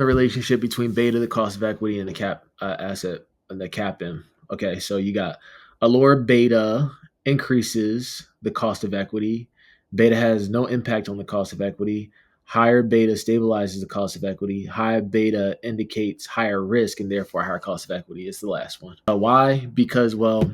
the relationship between beta, the cost of equity, and the cap asset, and the CAPM. Okay, so you got a lower beta increases the cost of equity. Beta has no impact on the cost of equity. Higher beta stabilizes the cost of equity. High beta indicates higher risk and therefore higher cost of equity. It's the last one. Why? Because, well,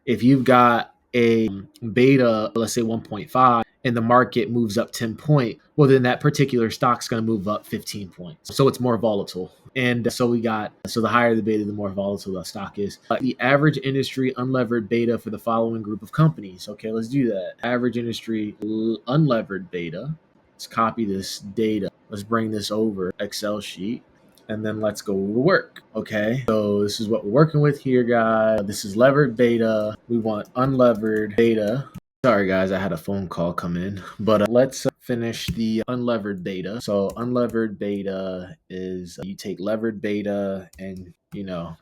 if you've got a beta, let's say 1.5, and the market moves up 10 points, well, then that particular stock's going to move up 15 points. So it's more volatile. And so the higher the beta, the more volatile the stock is. The average industry unlevered beta for the following group of companies. Okay, let's do that. Average industry unlevered beta. Let's copy this data. Let's bring this over Excel sheet. And then let's go to work. Okay, so this is what we're working with here, guys. This is levered beta. We want unlevered beta. Sorry, guys, I had a phone call come in, but let's finish the unlevered beta. So unlevered beta is you take levered beta and,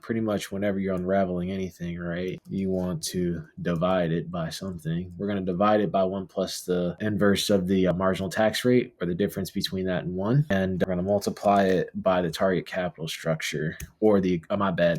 pretty much whenever you're unraveling anything, right, you want to divide it by something. We're going to divide it by 1 plus the inverse of the marginal tax rate, or the difference between that and 1. And we're going to multiply it by the target capital structure, or the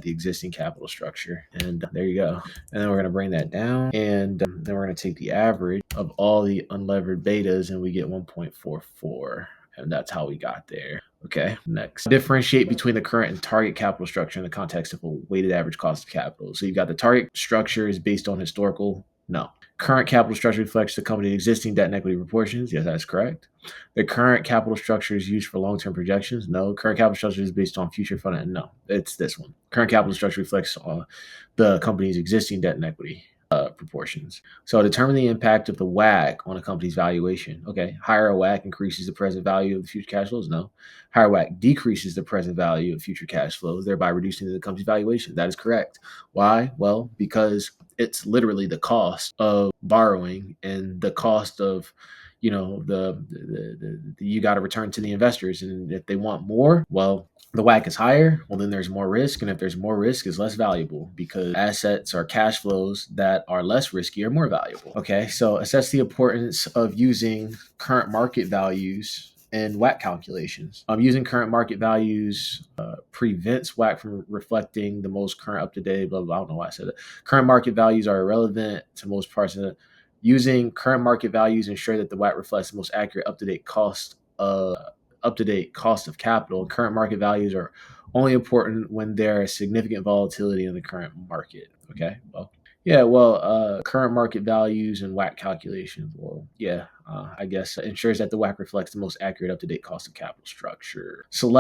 existing capital structure. And there you go. And then we're going to bring that down, and then we're going to take the average of all the unlevered betas, and we get 1.44. And that's how we got there. Okay, next. Differentiate between the current and target capital structure in the context of a weighted average cost of capital. So you've got the target structure is based on historical. No. Current capital structure reflects the company's existing debt and equity proportions. Yes, that's correct. The current capital structure is used for long-term projections. No. Current capital structure is based on future funding. No, it's this one. Current capital structure reflects the company's existing debt and equity proportions. So determine the impact of the WACC on a company's valuation. Okay, higher WACC increases the present value of the future cash flows. No. Higher WACC decreases the present value of future cash flows, thereby reducing the company's valuation. That is correct. Why? Well, because it's literally the cost of borrowing and the cost of you got to return to the investors, and if they want more, well, the WACC is higher, well, then there's more risk. And if there's more risk, it's less valuable, because assets or cash flows that are less risky are more valuable. Okay, so assess the importance of using current market values and WACC calculations. Using current market values prevents WACC from reflecting the most current up-to-date, blah, blah, I don't know why I said that. Current market values are irrelevant to most parts of it. Using current market values ensure that the WACC reflects the most accurate up-to-date cost of capital. Current market values are only important when there is significant volatility in the current market. Okay, current market values and WACC calculations. Well, I guess ensures that the WACC reflects the most accurate up-to-date cost of capital structure. Select